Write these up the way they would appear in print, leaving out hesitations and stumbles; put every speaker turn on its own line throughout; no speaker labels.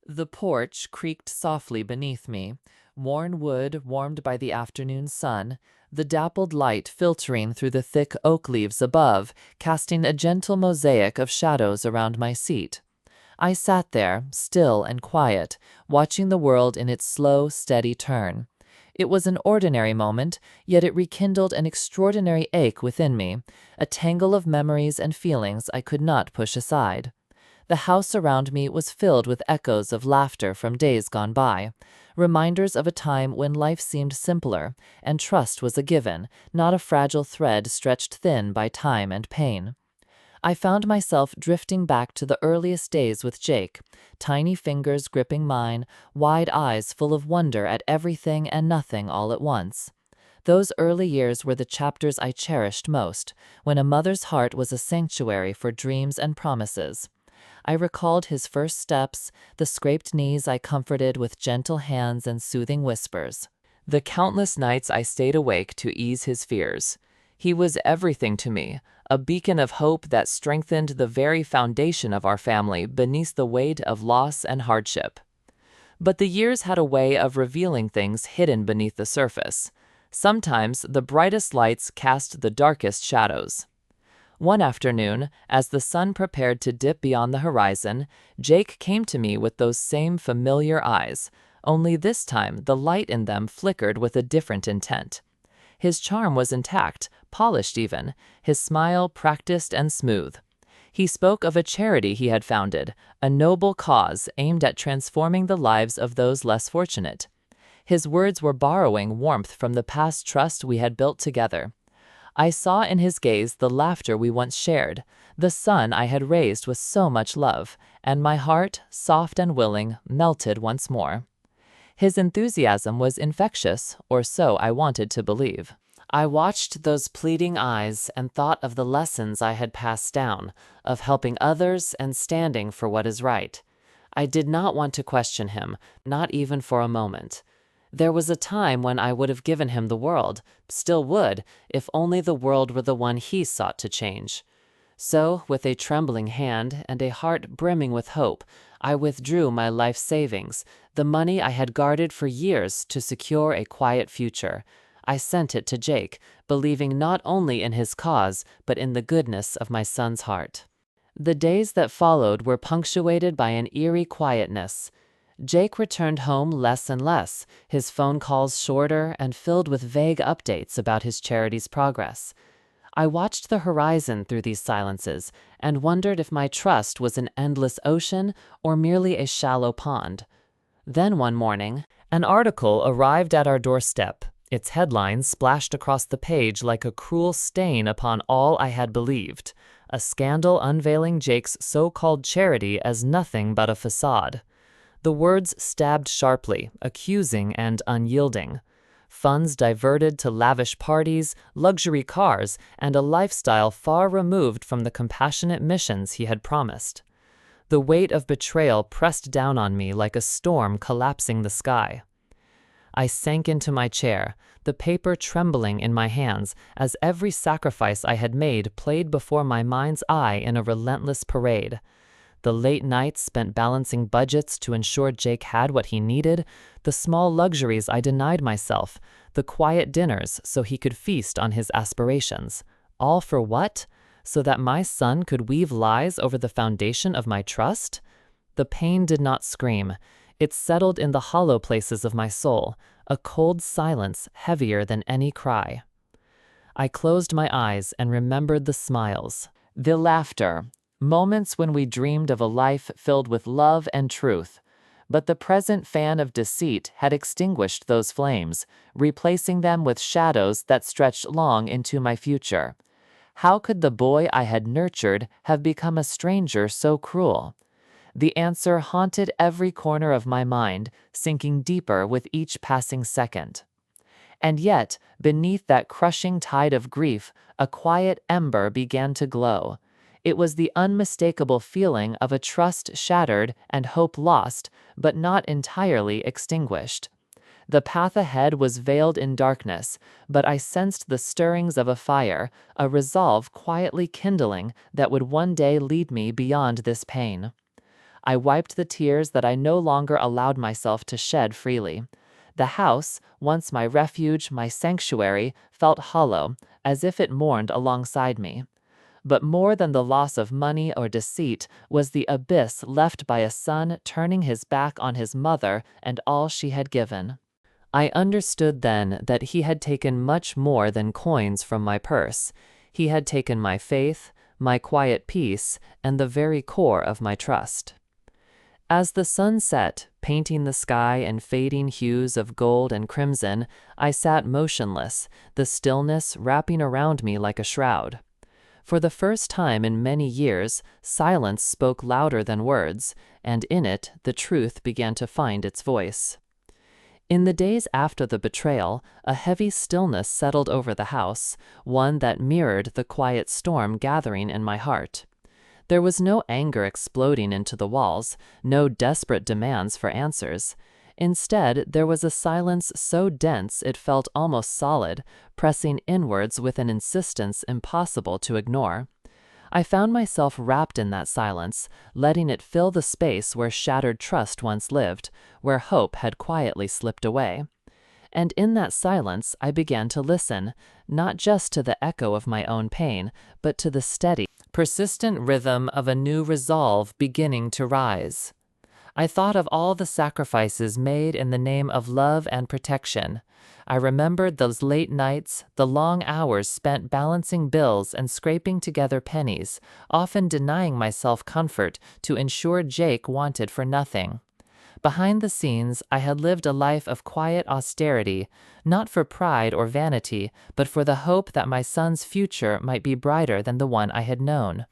The porch creaked softly beneath me, worn wood warmed by the afternoon sun, the dappled light filtering through the thick oak leaves above, casting a gentle mosaic of shadows around my seat. I sat there, still and quiet, watching the world in its slow, steady turn. It was an ordinary moment, yet it rekindled an extraordinary ache within me, a tangle of memories and feelings I could not push aside. The house around me was filled with echoes of laughter from days gone by, reminders of a time when life seemed simpler, and trust was a given, not a fragile thread stretched thin by time and pain. I found myself drifting back to the earliest days with Jake, tiny fingers gripping mine, wide eyes full of wonder at everything and nothing all at once. Those early years were the chapters I cherished most, when a mother's heart was a sanctuary for dreams and promises. I recalled his first steps, the scraped knees I comforted with gentle hands and soothing whispers, the countless nights I stayed awake to ease his fears. He was everything to me, a beacon of hope that strengthened the very foundation of our family beneath the weight of loss and hardship. But the years had a way of revealing things hidden beneath the surface. Sometimes the brightest lights cast the darkest shadows. One afternoon, as the sun prepared to dip beyond the horizon, Jake came to me with those same familiar eyes, only this time the light in them flickered with a different intent. His charm was intact, polished even, his smile practiced and smooth. He spoke of a charity he had founded, a noble cause aimed at transforming the lives of those less fortunate. His words were borrowing warmth from the past trust we had built together. I saw in his gaze the laughter we once shared, the son I had raised with so much love, and my heart, soft and willing, melted once more. His enthusiasm was infectious, or so I wanted to believe. I watched those pleading eyes and thought of the lessons I had passed down, of helping others and standing for what is right. I did not want to question him, not even for a moment. There was a time when I would have given him the world, still would, if only the world were the one he sought to change. So, with a trembling hand and a heart brimming with hope, I withdrew my life savings, the money I had guarded for years to secure a quiet future. I sent it to Jake, believing not only in his cause, but in the goodness of my son's heart. The days that followed were punctuated by an eerie quietness. Jake returned home less and less, his phone calls shorter and filled with vague updates about his charity's progress. I watched the horizon through these silences and wondered if my trust was an endless ocean or merely a shallow pond. Then one morning, an article arrived at our doorstep. Its headlines splashed across the page like a cruel stain upon all I had believed, a scandal unveiling Jake's so-called charity as nothing but a facade. The words stabbed sharply, accusing and unyielding. Funds diverted to lavish parties, luxury cars, and a lifestyle far removed from the compassionate missions he had promised. The weight of betrayal pressed down on me like a storm collapsing the sky. I sank into my chair, the paper trembling in my hands as every sacrifice I had made played before my mind's eye in a relentless parade. The late nights spent balancing budgets to ensure Jake had what he needed, the small luxuries I denied myself, the quiet dinners so he could feast on his aspirations. All for what? So that my son could weave lies over the foundation of my trust? The pain did not scream. It settled in the hollow places of my soul, a cold silence heavier than any cry. I closed my eyes and remembered the smiles, the laughter, moments when we dreamed of a life filled with love and truth. But the present fan of deceit had extinguished those flames, replacing them with shadows that stretched long into my future. How could the boy I had nurtured have become a stranger so cruel? The answer haunted every corner of my mind, sinking deeper with each passing second. And yet, beneath that crushing tide of grief, a quiet ember began to glow. It was the unmistakable feeling of a trust shattered and hope lost, but not entirely extinguished. The path ahead was veiled in darkness, but I sensed the stirrings of a fire, a resolve quietly kindling that would one day lead me beyond this pain. I wiped the tears that I no longer allowed myself to shed freely. The house, once my refuge, my sanctuary, felt hollow, as if it mourned alongside me. But more than the loss of money or deceit was the abyss left by a son turning his back on his mother and all she had given. I understood then that he had taken much more than coins from my purse. He had taken my faith, my quiet peace, and the very core of my trust. As the sun set, painting the sky in fading hues of gold and crimson, I sat motionless, the stillness wrapping around me like a shroud. For the first time in many years, silence spoke louder than words, and in it the truth began to find its voice. In the days after the betrayal, a heavy stillness settled over the house, one that mirrored the quiet storm gathering in my heart. There was no anger exploding into the walls, no desperate demands for answers. Instead, there was a silence so dense it felt almost solid, pressing inwards with an insistence impossible to ignore. I found myself wrapped in that silence, letting it fill the space where shattered trust once lived, where hope had quietly slipped away. And in that silence, I began to listen, not just to the echo of my own pain, but to the steady, persistent rhythm of a new resolve beginning to rise. I thought of all the sacrifices made in the name of love and protection. I remembered those late nights, the long hours spent balancing bills and scraping together pennies, often denying myself comfort to ensure Jake wanted for nothing. Behind the scenes, I had lived a life of quiet austerity, not for pride or vanity, but for the hope that my son's future might be brighter than the one I had known.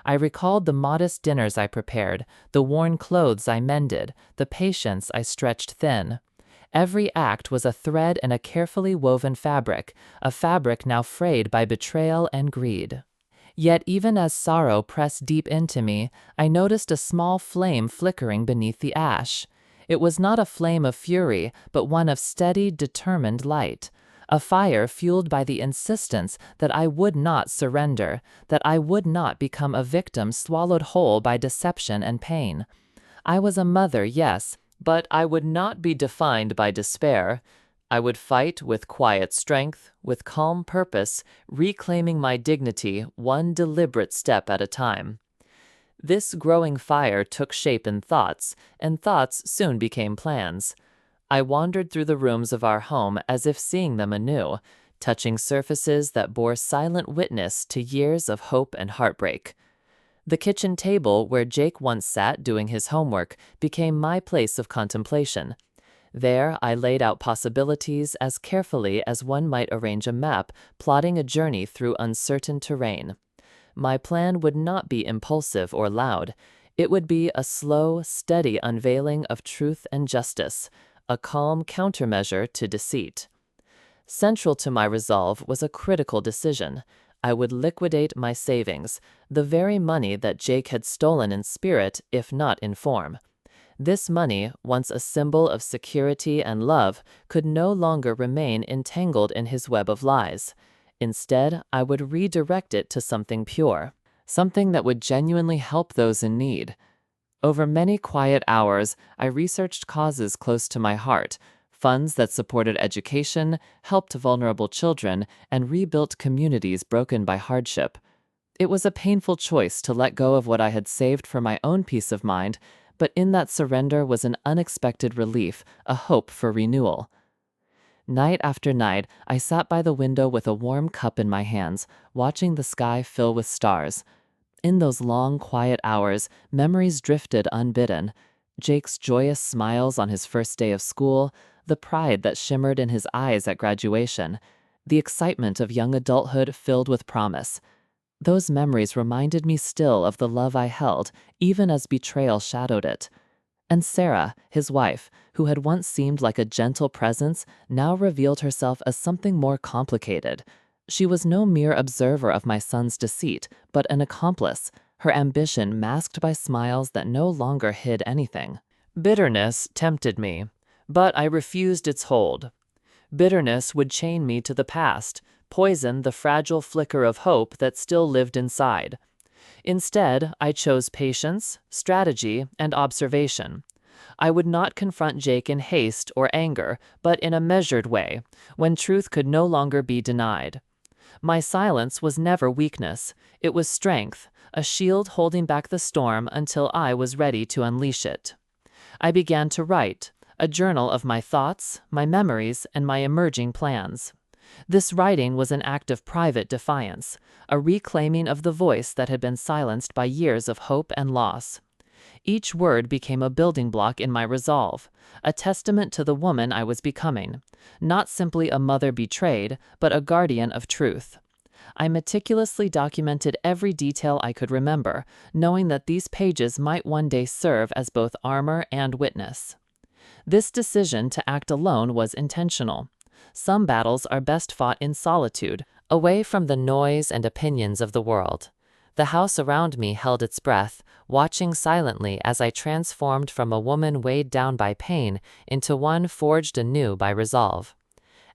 I recalled the modest dinners I prepared, the worn clothes I mended, the patience I stretched thin. Every act was a thread in a carefully woven fabric, a fabric now frayed by betrayal and greed. Yet even as sorrow pressed deep into me, I noticed a small flame flickering beneath the ash. It was not a flame of fury, but one of steady, determined light. A fire fueled by the insistence that I would not surrender, that I would not become a victim swallowed whole by deception and pain. I was a mother, yes, but I would not be defined by despair. I would fight with quiet strength, with calm purpose, reclaiming my dignity one deliberate step at a time. This growing fire took shape in thoughts, and thoughts soon became plans. I wandered through the rooms of our home as if seeing them anew, touching surfaces that bore silent witness to years of hope and heartbreak. The kitchen table where Jake once sat doing his homework became my place of contemplation. There, I laid out possibilities as carefully as one might arrange a map, plotting a journey through uncertain terrain. My plan would not be impulsive or loud. It would be a slow, steady unveiling of truth and justice, a calm countermeasure to deceit. Central to my resolve was a critical decision. I would liquidate my savings, the very money that Jake had stolen in spirit, if not in form. This money, once a symbol of security and love, could no longer remain entangled in his web of lies. Instead, I would redirect it to something pure, something that would genuinely help those in need. Over many quiet hours, I researched causes close to my heart, funds that supported education, helped vulnerable children, and rebuilt communities broken by hardship. It was a painful choice to let go of what I had saved for my own peace of mind, but in that surrender was an unexpected relief, a hope for renewal. Night after night, I sat by the window with a warm cup in my hands, watching the sky fill with stars. In those long, quiet hours, memories drifted unbidden. Jake's joyous smiles on his first day of school, the pride that shimmered in his eyes at graduation, the excitement of young adulthood filled with promise. Those memories reminded me still of the love I held, even as betrayal shadowed it. And Sarah, his wife, who had once seemed like a gentle presence, now revealed herself as something more complicated. She was no mere observer of my son's deceit, but an accomplice, her ambition masked by smiles that no longer hid anything. Bitterness tempted me, but I refused its hold. Bitterness would chain me to the past, poison the fragile flicker of hope that still lived inside. Instead, I chose patience, strategy, and observation. I would not confront Jake in haste or anger, but in a measured way, when truth could no longer be denied. My silence was never weakness, it was strength, a shield holding back the storm until I was ready to unleash it. I began to write, a journal of my thoughts, my memories, and my emerging plans. This writing was an act of private defiance, a reclaiming of the voice that had been silenced by years of hope and loss. Each word became a building block in my resolve, a testament to the woman I was becoming, not simply a mother betrayed, but a guardian of truth. I meticulously documented every detail I could remember, knowing that these pages might one day serve as both armor and witness. This decision to act alone was intentional. Some battles are best fought in solitude, away from the noise and opinions of the world. The house around me held its breath, watching silently as I transformed from a woman weighed down by pain into one forged anew by resolve.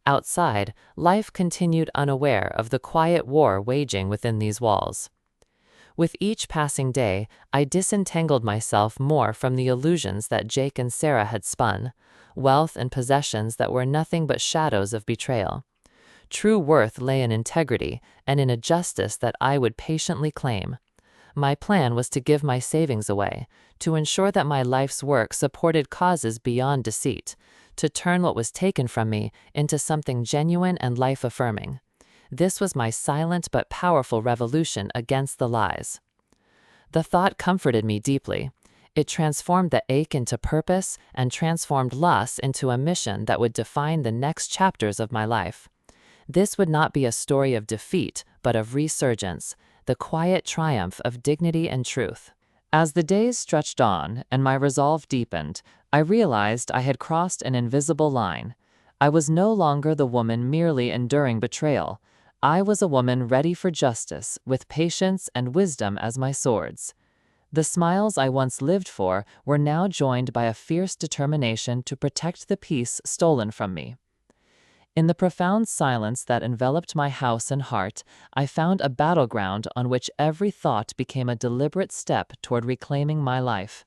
Outside, life continued unaware of the quiet war waging within these walls. With each passing day, I disentangled myself more from the illusions that Jake and Sarah had spun, wealth and possessions that were nothing but shadows of betrayal. True worth lay in integrity and in a justice that I would patiently claim. My plan was to give my savings away, to ensure that my life's work supported causes beyond deceit, to turn what was taken from me into something genuine and life-affirming. This was my silent but powerful revolution against the lies. The thought comforted me deeply. It transformed the ache into purpose and transformed loss into a mission that would define the next chapters of my life. This would not be a story of defeat, but of resurgence, the quiet triumph of dignity and truth. As the days stretched on and my resolve deepened, I realized I had crossed an invisible line. I was no longer the woman merely enduring betrayal. I was a woman ready for justice, with patience and wisdom as my swords. The smiles I once lived for were now joined by a fierce determination to protect the peace stolen from me. In the profound silence that enveloped my house and heart, I found a battleground on which every thought became a deliberate step toward reclaiming my life.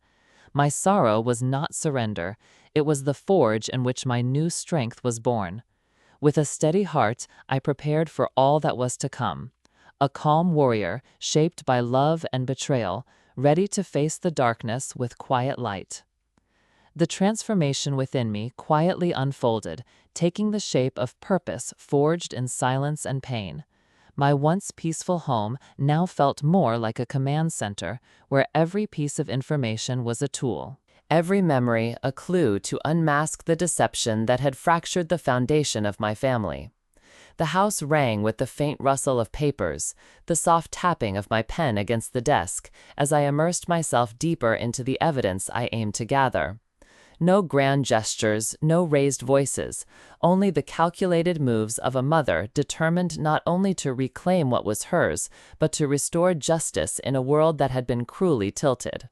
My sorrow was not surrender, it was the forge in which my new strength was born. With a steady heart, I prepared for all that was to come. A calm warrior, shaped by love and betrayal, ready to face the darkness with quiet light. The transformation within me quietly unfolded, taking the shape of purpose forged in silence and pain. My once peaceful home now felt more like a command center, where every piece of information was a tool, every memory a clue to unmask the deception that had fractured the foundation of my family. The house rang with the faint rustle of papers, the soft tapping of my pen against the desk, as I immersed myself deeper into the evidence I aimed to gather. No grand gestures, no raised voices, only the calculated moves of a mother determined not only to reclaim what was hers, but to restore justice in a world that had been cruelly tilted.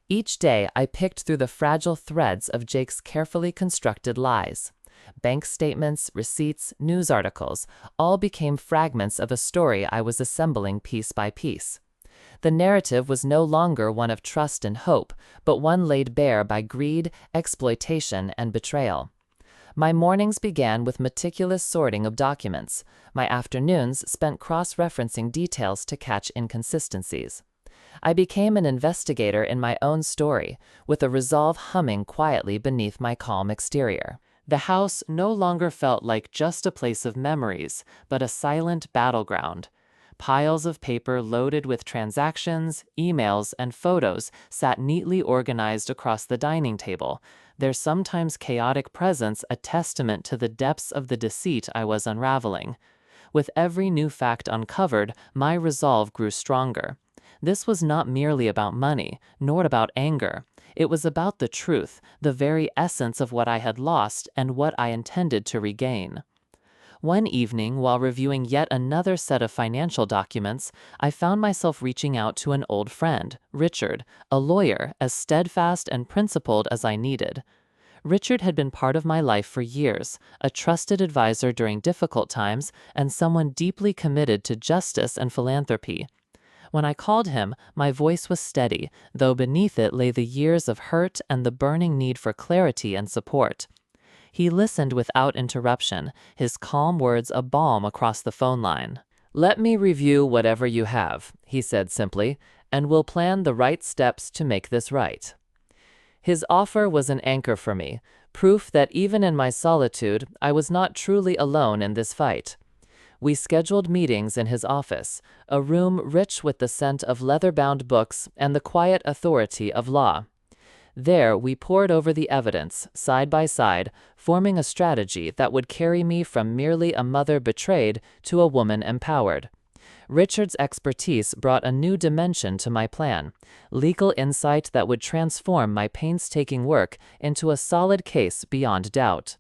Each day I picked through the fragile threads of Jake's carefully constructed lies. Bank statements, receipts, news articles, all became fragments of a story I was assembling piece by piece. The narrative was no longer one of trust and hope, but one laid bare by greed, exploitation, and betrayal. My mornings began with meticulous sorting of documents. My afternoons spent cross-referencing details to catch inconsistencies. I became an investigator in my own story, with a resolve humming quietly beneath my calm exterior. The house no longer felt like just a place of memories, but a silent battleground. Piles of paper loaded with transactions, emails, and photos sat neatly organized across the dining table, their sometimes chaotic presence a testament to the depths of the deceit I was unraveling. With every new fact uncovered, my resolve grew stronger. This was not merely about money, nor about anger. It was about the truth, the very essence of what I had lost and what I intended to regain. One evening, while reviewing yet another set of financial documents, I found myself reaching out to an old friend, Richard, a lawyer as steadfast and principled as I needed. Richard had been part of my life for years, a trusted advisor during difficult times, and someone deeply committed to justice and philanthropy. When I called him, my voice was steady, though beneath it lay the years of hurt and the burning need for clarity and support. He listened without interruption, his calm words a balm across the phone line. "Let me review whatever you have," he said simply, "and we'll plan the right steps to make this right." His offer was an anchor for me, proof that even in my solitude, I was not truly alone in this fight. We scheduled meetings in his office, a room rich with the scent of leather-bound books and the quiet authority of law. There we pored over the evidence, side by side, forming a strategy that would carry me from merely a mother betrayed to a woman empowered. Richard's expertise brought a new dimension to my plan, legal insight that would transform my painstaking work into a solid case beyond doubt.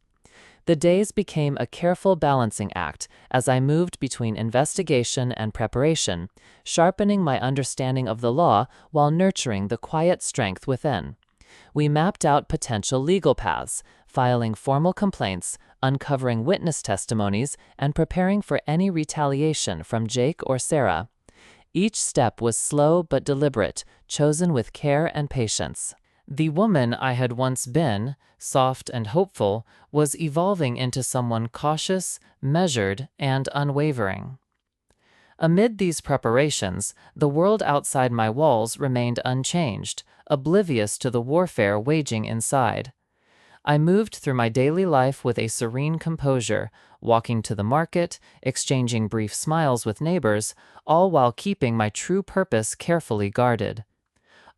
The days became a careful balancing act as I moved between investigation and preparation, sharpening my understanding of the law while nurturing the quiet strength within. We mapped out potential legal paths, filing formal complaints, uncovering witness testimonies, and preparing for any retaliation from Jake or Sarah. Each step was slow but deliberate, chosen with care and patience. The woman I had once been, soft and hopeful, was evolving into someone cautious, measured, and unwavering. Amid these preparations, the world outside my walls remained unchanged, oblivious to the warfare waging inside. I moved through my daily life with a serene composure, walking to the market, exchanging brief smiles with neighbors, all while keeping my true purpose carefully guarded.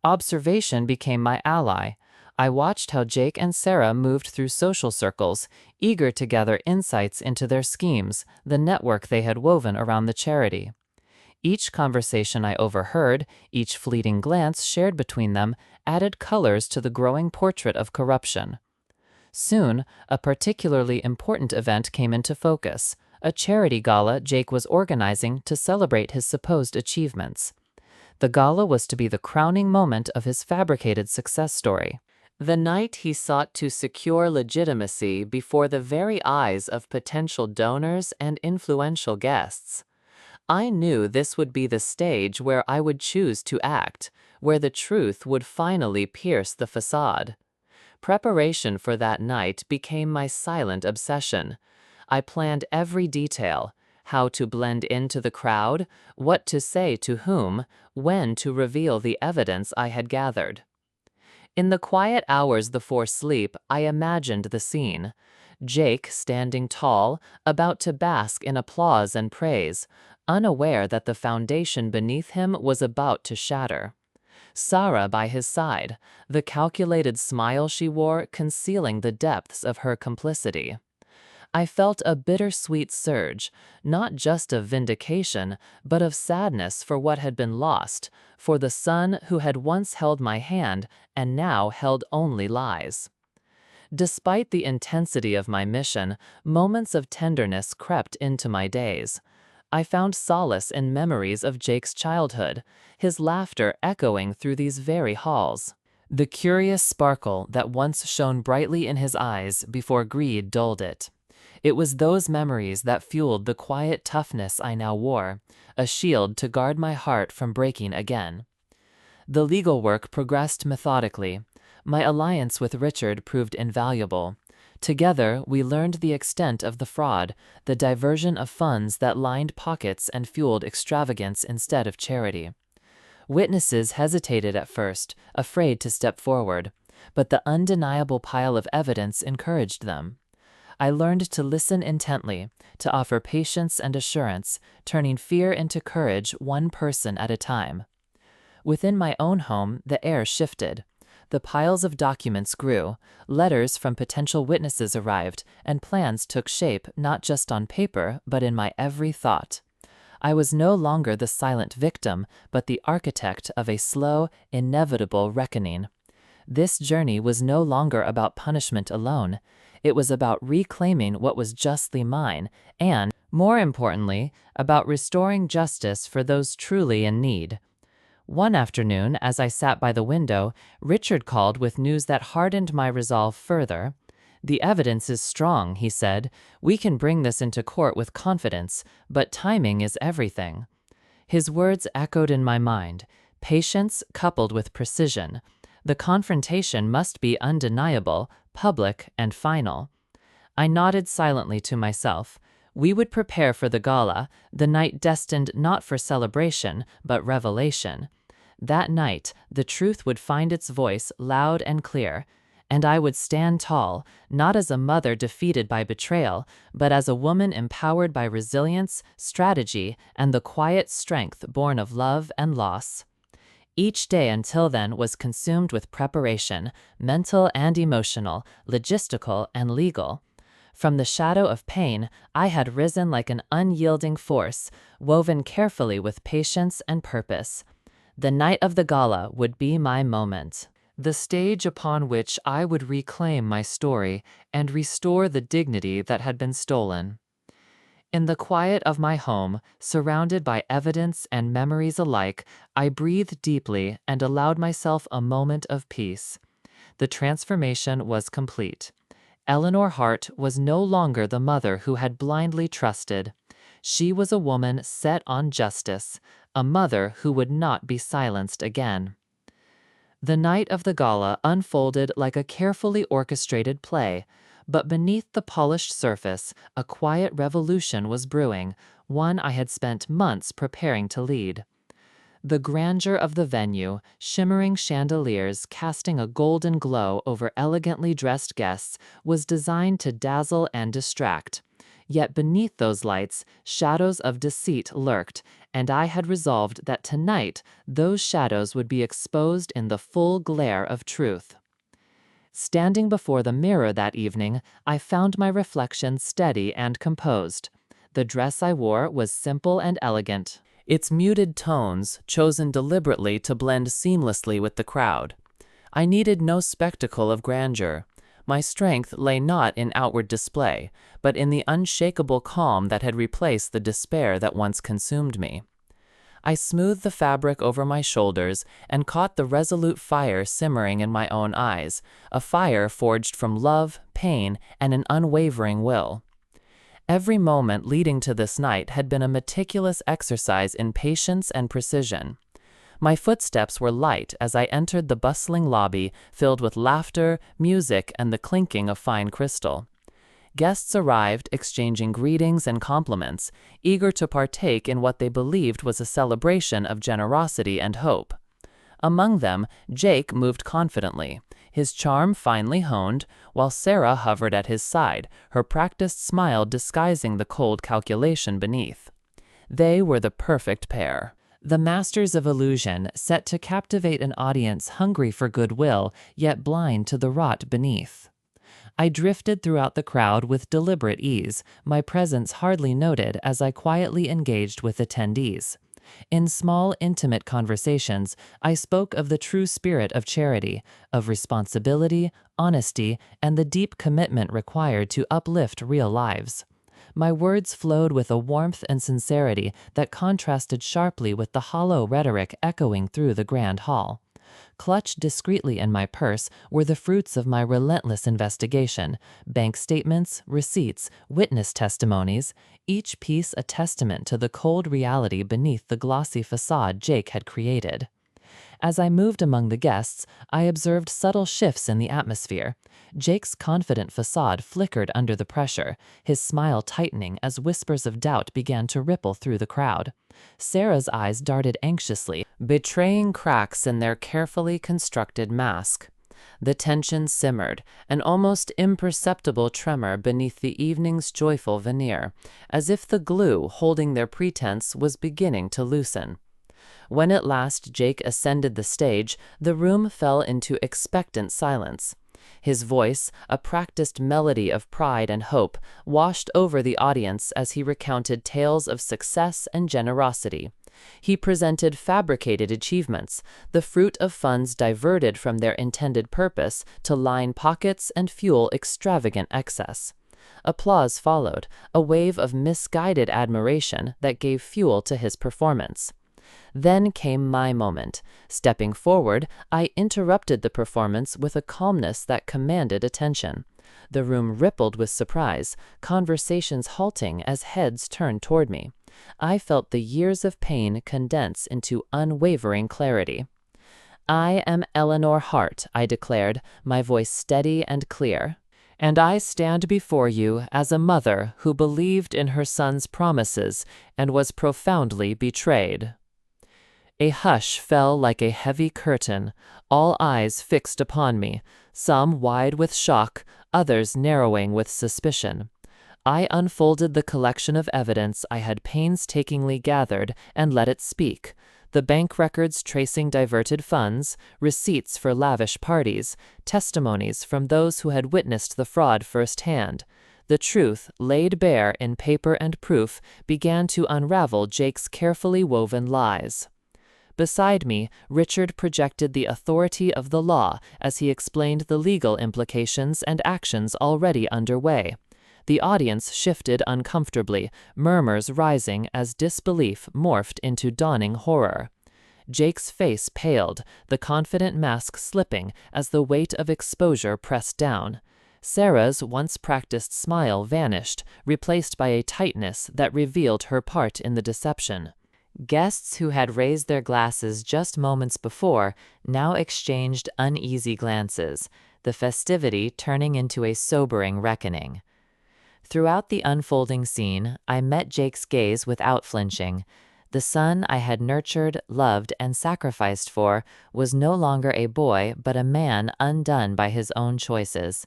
Observation became my ally. I watched how Jake and Sarah moved through social circles, eager to gather insights into their schemes, the network they had woven around the charity. Each conversation I overheard, each fleeting glance shared between them, added colors to the growing portrait of corruption. Soon, a particularly important event came into focus, a charity gala Jake was organizing to celebrate his supposed achievements. The gala was to be the crowning moment of his fabricated success story. The night he sought to secure legitimacy before the very eyes of potential donors and influential guests. I knew this would be the stage where I would choose to act, where the truth would finally pierce the facade. Preparation for that night became my silent obsession. I planned every detail: how to blend into the crowd, what to say to whom, when to reveal the evidence I had gathered. In the quiet hours before sleep, I imagined the scene. Jake standing tall, about to bask in applause and praise, unaware that the foundation beneath him was about to shatter. Sarah by his side, the calculated smile she wore concealing the depths of her complicity. I felt a bittersweet surge, not just of vindication, but of sadness for what had been lost, for the son who had once held my hand and now held only lies. Despite the intensity of my mission, moments of tenderness crept into my days. I found solace in memories of Jake's childhood, his laughter echoing through these very halls. The curious sparkle that once shone brightly in his eyes before greed dulled it. It was those memories that fueled the quiet toughness I now wore, a shield to guard my heart from breaking again. The legal work progressed methodically. My alliance with Richard proved invaluable. Together, we learned the extent of the fraud, the diversion of funds that lined pockets and fueled extravagance instead of charity. Witnesses hesitated at first, afraid to step forward, but the undeniable pile of evidence encouraged them. I learned to listen intently, to offer patience and assurance, turning fear into courage one person at a time. Within my own home, the air shifted. The piles of documents grew, letters from potential witnesses arrived, and plans took shape not just on paper, but in my every thought. I was no longer the silent victim, but the architect of a slow, inevitable reckoning. This journey was no longer about punishment alone. It was about reclaiming what was justly mine and, more importantly, about restoring justice for those truly in need. One afternoon, as I sat by the window, Richard called with news that hardened my resolve further. "The evidence is strong," he said. "We can bring this into court with confidence, but timing is everything." His words echoed in my mind, patience coupled with precision. The confrontation must be undeniable, public, and final. I nodded silently to myself. We would prepare for the gala, the night destined not for celebration, but revelation. That night, the truth would find its voice loud and clear, and I would stand tall, not as a mother defeated by betrayal, but as a woman empowered by resilience, strategy, and the quiet strength born of love and loss. Each day until then was consumed with preparation, mental and emotional, logistical and legal. From the shadow of pain, I had risen like an unyielding force, woven carefully with patience and purpose. The night of the gala would be my moment, the stage upon which I would reclaim my story and restore the dignity that had been stolen. In the quiet of my home, surrounded by evidence and memories alike, I breathed deeply and allowed myself a moment of peace. The transformation was complete. Eleanor Hart was no longer the mother who had blindly trusted. She was a woman set on justice, a mother who would not be silenced again. The night of the gala unfolded like a carefully orchestrated play, but beneath the polished surface, a quiet revolution was brewing, one I had spent months preparing to lead. The grandeur of the venue, shimmering chandeliers casting a golden glow over elegantly dressed guests, was designed to dazzle and distract. Yet beneath those lights, shadows of deceit lurked, and I had resolved that tonight those shadows would be exposed in the full glare of truth. Standing before the mirror that evening, I found my reflection steady and composed. The dress I wore was simple and elegant, its muted tones chosen deliberately to blend seamlessly with the crowd. I needed no spectacle of grandeur. My strength lay not in outward display, but in the unshakable calm that had replaced the despair that once consumed me. I smoothed the fabric over my shoulders and caught the resolute fire simmering in my own eyes, a fire forged from love, pain, and an unwavering will. Every moment leading to this night had been a meticulous exercise in patience and precision. My footsteps were light as I entered the bustling lobby filled with laughter, music, and the clinking of fine crystal. Guests arrived, exchanging greetings and compliments, eager to partake in what they believed was a celebration of generosity and hope. Among them, Jake moved confidently, his charm finely honed, while Sarah hovered at his side, her practiced smile disguising the cold calculation beneath. They were the perfect pair. The masters of illusion, set to captivate an audience hungry for goodwill, yet blind to the rot beneath. I drifted throughout the crowd with deliberate ease, my presence hardly noted as I quietly engaged with attendees. In small, intimate conversations, I spoke of the true spirit of charity, of responsibility, honesty, and the deep commitment required to uplift real lives. My words flowed with a warmth and sincerity that contrasted sharply with the hollow rhetoric echoing through the grand hall. Clutched discreetly in my purse were the fruits of my relentless investigation: bank statements, receipts, witness testimonies, each piece a testament to the cold reality beneath the glossy facade Jake had created. As I moved among the guests, I observed subtle shifts in the atmosphere. Jake's confident facade flickered under the pressure, his smile tightening as whispers of doubt began to ripple through the crowd. Sarah's eyes darted anxiously, betraying cracks in their carefully constructed mask. The tension simmered, an almost imperceptible tremor beneath the evening's joyful veneer, as if the glue holding their pretense was beginning to loosen. When at last Jake ascended the stage, the room fell into expectant silence. His voice, a practiced melody of pride and hope, washed over the audience as he recounted tales of success and generosity. He presented fabricated achievements, the fruit of funds diverted from their intended purpose to line pockets and fuel extravagant excess. Applause followed, a wave of misguided admiration that gave fuel to his performance. Then came my moment. Stepping forward, I interrupted the performance with a calmness that commanded attention. The room rippled with surprise, conversations halting as heads turned toward me. I felt the years of pain condense into unwavering clarity. "I am Eleanor Hart," I declared, my voice steady and clear. "And I stand before you as a mother who believed in her son's promises and was profoundly betrayed." A hush fell like a heavy curtain, all eyes fixed upon me, some wide with shock, others narrowing with suspicion. I unfolded the collection of evidence I had painstakingly gathered and let it speak. The bank records tracing diverted funds, receipts for lavish parties, testimonies from those who had witnessed the fraud firsthand. The truth, laid bare in paper and proof, began to unravel Jake's carefully woven lies. Beside me, Richard projected the authority of the law as he explained the legal implications and actions already underway. The audience shifted uncomfortably, murmurs rising as disbelief morphed into dawning horror. Jake's face paled, the confident mask slipping as the weight of exposure pressed down. Sarah's once practiced smile vanished, replaced by a tightness that revealed her part in the deception. Guests who had raised their glasses just moments before now exchanged uneasy glances, the festivity turning into a sobering reckoning. Throughout the unfolding scene, I met Jake's gaze without flinching. The son I had nurtured, loved, and sacrificed for was no longer a boy, but a man undone by his own choices.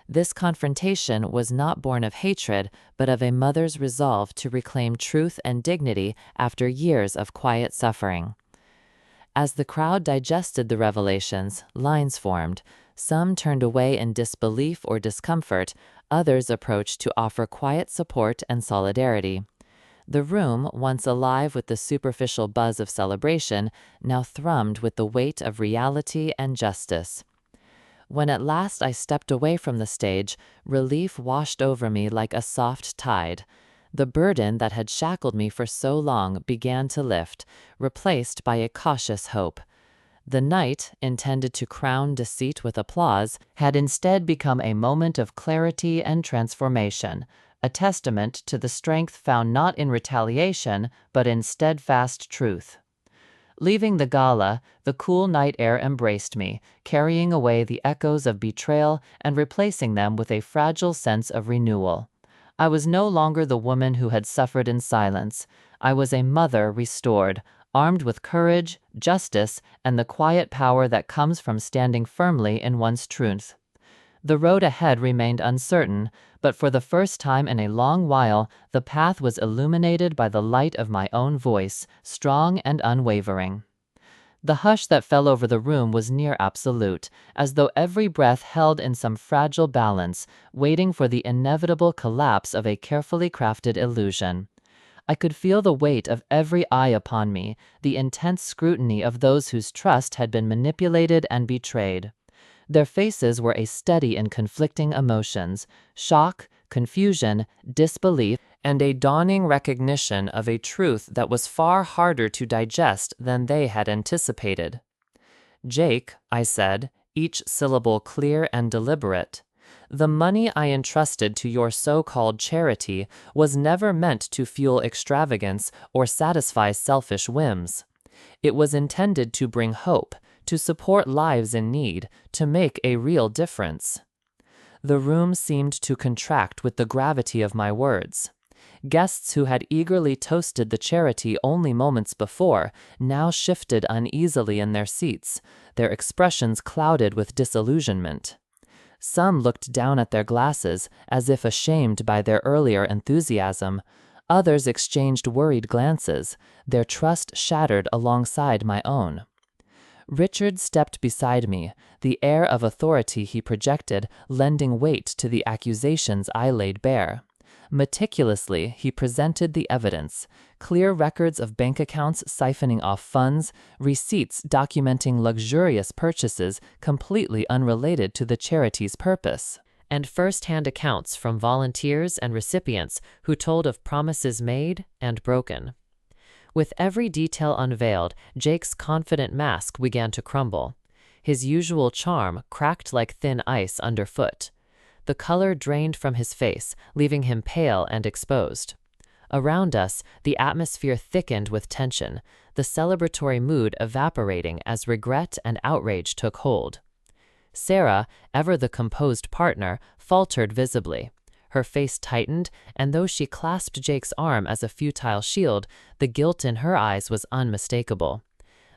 This confrontation was not born of hatred, but of a mother's resolve to reclaim truth and dignity after years of quiet suffering. As the crowd digested the revelations, lines formed. Some turned away in disbelief or discomfort, others approached to offer quiet support and solidarity. The room, once alive with the superficial buzz of celebration, now thrummed with the weight of reality and justice. When at last I stepped away from the stage, relief washed over me like a soft tide. The burden that had shackled me for so long began to lift, replaced by a cautious hope. The night, intended to crown deceit with applause, had instead become a moment of clarity and transformation, a testament to the strength found not in retaliation, but in steadfast truth. Leaving the gala, the cool night air embraced me, carrying away the echoes of betrayal and replacing them with a fragile sense of renewal. I was no longer the woman who had suffered in silence. I was a mother restored, armed with courage, justice, and the quiet power that comes from standing firmly in one's truth. The road ahead remained uncertain, but for the first time in a long while, the path was illuminated by the light of my own voice, strong and unwavering. The hush that fell over the room was near absolute, as though every breath held in some fragile balance, waiting for the inevitable collapse of a carefully crafted illusion. I could feel the weight of every eye upon me, the intense scrutiny of those whose trust had been manipulated and betrayed. Their faces were a study in conflicting emotions: shock, confusion, disbelief, and a dawning recognition of a truth that was far harder to digest than they had anticipated. "Jake," I said, each syllable clear and deliberate, "the money I entrusted to your so-called charity was never meant to fuel extravagance or satisfy selfish whims. It was intended to bring hope, to support lives in need, to make a real difference." The room seemed to contract with the gravity of my words. Guests who had eagerly toasted the charity only moments before now shifted uneasily in their seats, their expressions clouded with disillusionment. Some looked down at their glasses as if ashamed by their earlier enthusiasm. Others exchanged worried glances, their trust shattered alongside my own. Richard stepped beside me, the air of authority he projected lending weight to the accusations I laid bare. Meticulously, he presented the evidence: clear records of bank accounts siphoning off funds, receipts documenting luxurious purchases completely unrelated to the charity's purpose, and first-hand accounts from volunteers and recipients who told of promises made and broken. With every detail unveiled, Jake's confident mask began to crumble. His usual charm cracked like thin ice underfoot. The color drained from his face, leaving him pale and exposed. Around us, the atmosphere thickened with tension, the celebratory mood evaporating as regret and outrage took hold. Sarah, ever the composed partner, faltered visibly. Her face tightened, and though she clasped Jake's arm as a futile shield, the guilt in her eyes was unmistakable.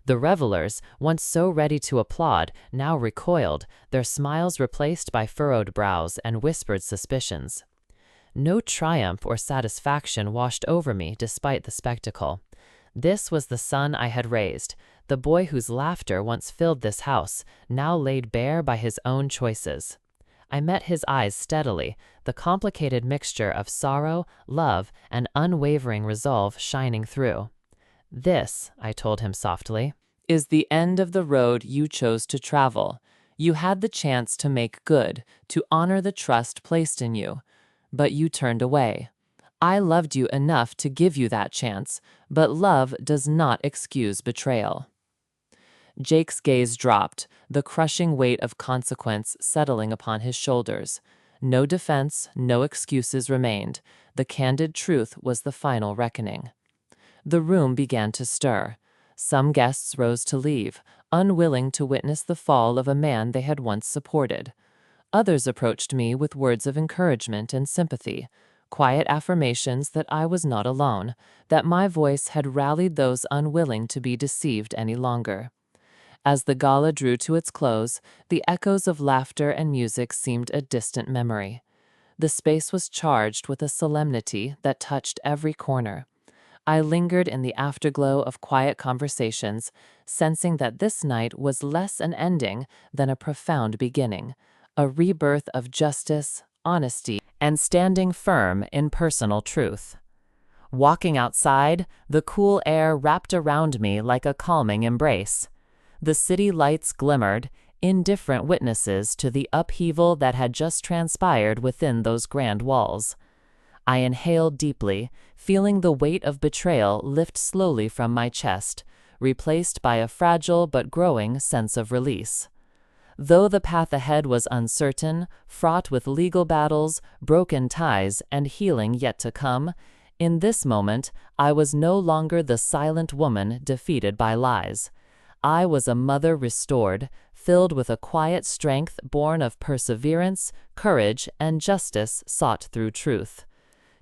The revelers, once so ready to applaud, now recoiled, their smiles replaced by furrowed brows and whispered suspicions. No triumph or satisfaction washed over me despite the spectacle. This was the son I had raised, the boy whose laughter once filled this house, now laid bare by his own choices. I met his eyes steadily, the complicated mixture of sorrow, love, and unwavering resolve shining through. "This," I told him softly, "is the end of the road you chose to travel. You had the chance to make good, to honor the trust placed in you, but you turned away. I loved you enough to give you that chance, but love does not excuse betrayal." Jake's gaze dropped, the crushing weight of consequence settling upon his shoulders. No defense, no excuses remained. The candid truth was the final reckoning. The room began to stir. Some guests rose to leave, unwilling to witness the fall of a man they had once supported. Others approached me with words of encouragement and sympathy, quiet affirmations that I was not alone, that my voice had rallied those unwilling to be deceived any longer. As the gala drew to its close, the echoes of laughter and music seemed a distant memory. The space was charged with a solemnity that touched every corner. I lingered in the afterglow of quiet conversations, sensing that this night was less an ending than a profound beginning, a rebirth of justice, honesty, and standing firm in personal truth. Walking outside, the cool air wrapped around me like a calming embrace. The city lights glimmered, indifferent witnesses to the upheaval that had just transpired within those grand walls. I inhaled deeply, feeling the weight of betrayal lift slowly from my chest, replaced by a fragile but growing sense of release. Though the path ahead was uncertain, fraught with legal battles, broken ties, and healing yet to come, in this moment I was no longer the silent woman defeated by lies. I was a mother restored, filled with a quiet strength born of perseverance, courage, and justice sought through truth.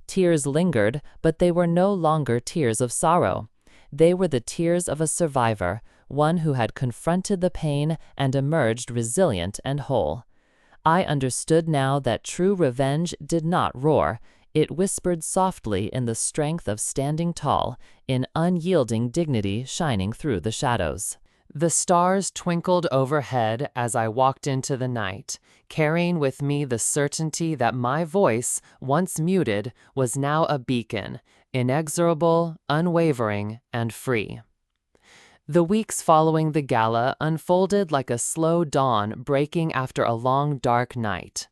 Tears lingered, but they were no longer tears of sorrow. They were the tears of a survivor, one who had confronted the pain and emerged resilient and whole. I understood now that true revenge did not roar. It whispered softly in the strength of standing tall, in unyielding dignity shining through the shadows. The stars twinkled overhead as I walked into the night, carrying with me the certainty that my voice, once muted, was now a beacon, inexorable, unwavering, and free. The weeks following the gala unfolded like a slow dawn breaking after a long, dark night.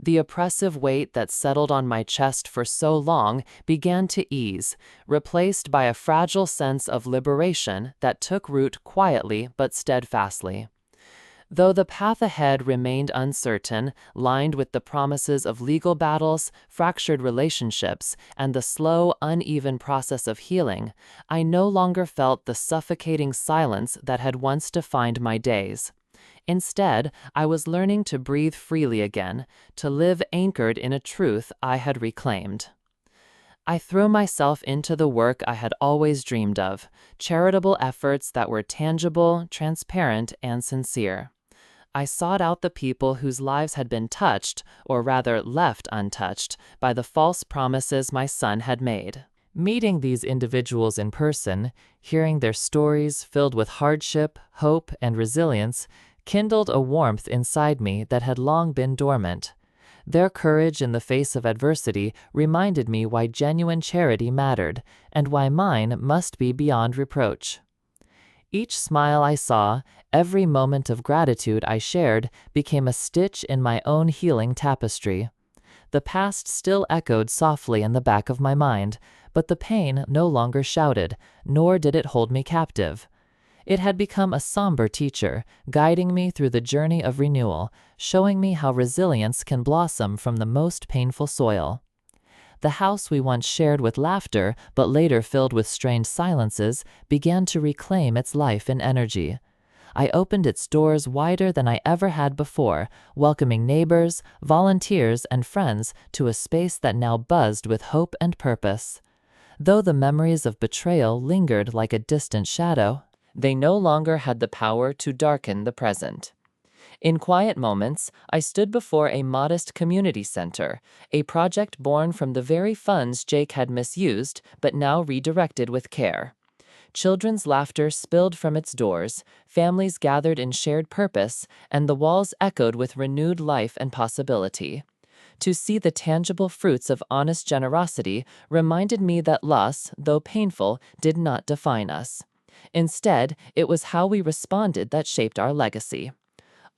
The oppressive weight that settled on my chest for so long began to ease, replaced by a fragile sense of liberation that took root quietly but steadfastly. Though the path ahead remained uncertain, lined with the promises of legal battles, fractured relationships, and the slow, uneven process of healing, I no longer felt the suffocating silence that had once defined my days. Instead, I was learning to breathe freely again, to live anchored in a truth I had reclaimed. I threw myself into the work I had always dreamed of, charitable efforts that were tangible, transparent, and sincere. I sought out the people whose lives had been touched, or rather left untouched, by the false promises my son had made. Meeting these individuals in person, hearing their stories filled with hardship, hope, and resilience, kindled a warmth inside me that had long been dormant. Their courage in the face of adversity reminded me why genuine charity mattered, and why mine must be beyond reproach. Each smile I saw, every moment of gratitude I shared, became a stitch in my own healing tapestry. The past still echoed softly in the back of my mind, but the pain no longer shouted, nor did it hold me captive. It had become a somber teacher, guiding me through the journey of renewal, showing me how resilience can blossom from the most painful soil. The house we once shared with laughter, but later filled with strained silences, began to reclaim its life and energy. I opened its doors wider than I ever had before, welcoming neighbors, volunteers, and friends to a space that now buzzed with hope and purpose. Though the memories of betrayal lingered like a distant shadow, they no longer had the power to darken the present. In quiet moments, I stood before a modest community center, a project born from the very funds Jake had misused but now redirected with care. Children's laughter spilled from its doors, families gathered in shared purpose, and the walls echoed with renewed life and possibility. To see the tangible fruits of honest generosity reminded me that loss, though painful, did not define us. Instead, it was how we responded that shaped our legacy.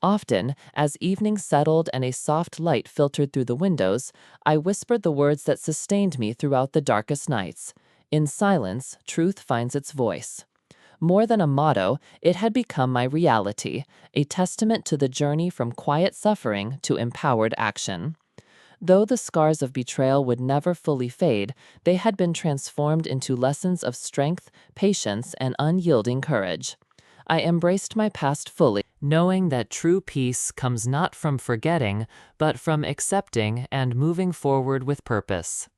Often, as evening settled and a soft light filtered through the windows, I whispered the words that sustained me throughout the darkest nights. In silence, truth finds its voice. More than a motto, it had become my reality, a testament to the journey from quiet suffering to empowered action. Though the scars of betrayal would never fully fade, they had been transformed into lessons of strength, patience, and unyielding courage. I embraced my past fully, knowing that true peace comes not from forgetting, but from accepting and moving forward with purpose.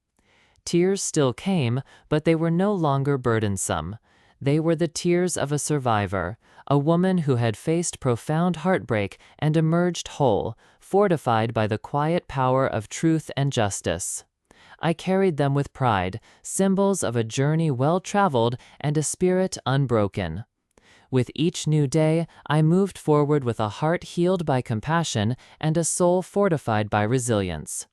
Tears still came, but they were no longer burdensome. They were the tears of a survivor, a woman who had faced profound heartbreak and emerged whole, fortified by the quiet power of truth and justice. I carried them with pride, symbols of a journey well-traveled and a spirit unbroken. With each new day, I moved forward with a heart healed by compassion and a soul fortified by resilience.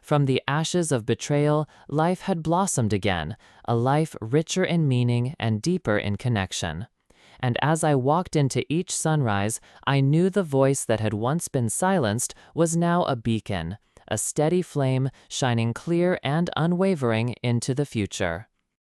From the ashes of betrayal, life had blossomed again, a life richer in meaning and deeper in connection. And as I walked into each sunrise, I knew the voice that had once been silenced was now a beacon, a steady flame shining clear and unwavering into the future.